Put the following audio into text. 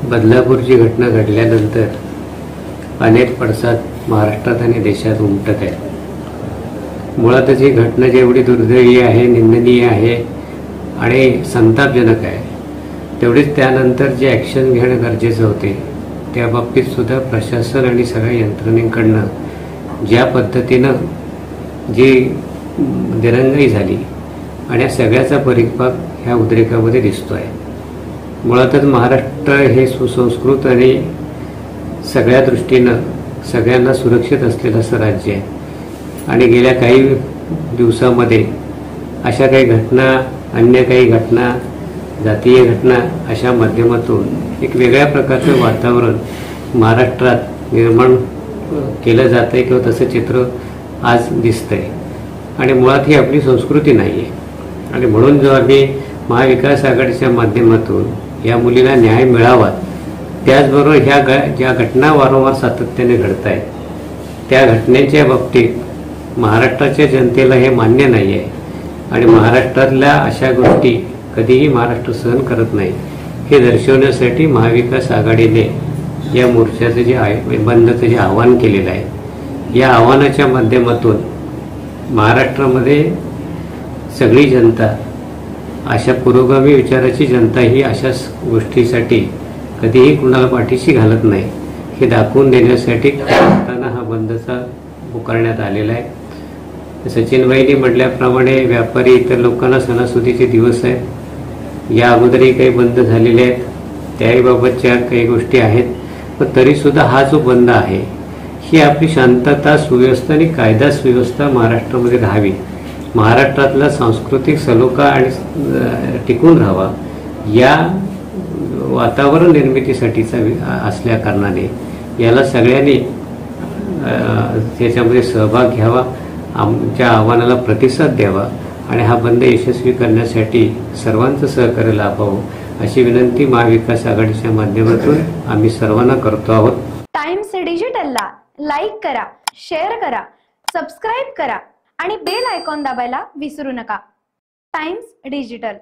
बदलापूरची घटना घडल्यानंतर अनेक पडसाद महाराष्ट्रात आणि देशात उमटत आहेत। मुळातच ही घटना जेवढी दुर्दैवी आहे, निंदनीय आहे आणि संतापजनक आहे, तेवढीच त्यानंतर जे ॲक्शन घेणं गरजेचं होते त्या बाबतीत सुद्धा प्रशासन आणि सगळ्या यंत्रणेकडनं ज्या पद्धतीनं जी दिरंगाई झाली आणि या सगळ्याचा परिपाक ह्या उद्रेकामध्ये दिसतो आहे। मुळातच महाराष्ट्र हे सुसंस्कृत आणि सगळ्या दृष्टीनं सगळ्यांना सुरक्षित असलेलं असं राज्य आहे आणि गेल्या काही दिवसामध्ये अशा काही घटना, अन्य काही घटना, जातीय घटना अशा माध्यमातून एक वेगळ्या प्रकारचं वातावरण महाराष्ट्रात निर्माण केलं जातं आहे किंवा तसं चित्र आज दिसतंय आणि मुळात ही आपली संस्कृती नाही आहे। आणि म्हणून जो आम्ही महाविकास आघाडीच्या माध्यमातून या मुलीला न्याय मिळावा, त्याचबरोबर ह्या ज्या घटना वारंवार सातत्याने घडत आहेत त्या घटनेच्या बाबतीत महाराष्ट्राच्या जनतेला हे मान्य नाही आहे आणि महाराष्ट्रातल्या अशा गोष्टी कधीही महाराष्ट्र सहन करत नाही हे दर्शवण्यासाठी महाविकास आघाडीने या मोर्चाचं जे बंदचं जे आवाहन केलेलं आहे, या आव्हानाच्या माध्यमातून महाराष्ट्रामध्ये सगळी जनता, अशा पुरोगामी विचाराची जनता ही अशा गोष्टीसाठी कधीही कुणाला पाठीशी घालत नाही हे दाखवून देण्यासाठी असताना हा बंदचा पुकारण्यात आलेला आहे। सचिनभाईंनी म्हटल्याप्रमाणे व्यापारी इतर लोकांना सणासुदीचे दिवस आहेत, या अगोदरही काही बंद झालेले आहेत, त्याही बाबतच्या काही गोष्टी आहेत, पण तरीसुद्धा हा जो बंद आहे ही आपली शांतता, सुव्यवस्था आणि कायदा सुव्यवस्था महाराष्ट्रामध्ये राहावी, महाराष्ट्रातला सांस्कृतिक सलोखा आणि टिकून राहावा या वातावरण निर्मितीसाठीचा असल्या कारणाने याला सगळ्यांनी त्याच्यामध्ये सहभाग घ्यावा, आमच्या आव्हानाला प्रतिसाद द्यावा आणि हा बंद यशस्वी करण्यासाठी सर्वांचं सहकार्य लाभावं अशी विनंती महाविकास आघाडीच्या माध्यमातून आम्ही सर्वांना करतो आहोत। टाइम्स डिजिटलला लाईक करा, शेअर करा, सबस्क्राईब करा आणि बेल आयकॉन दाबायला विसरू नका। Times digital.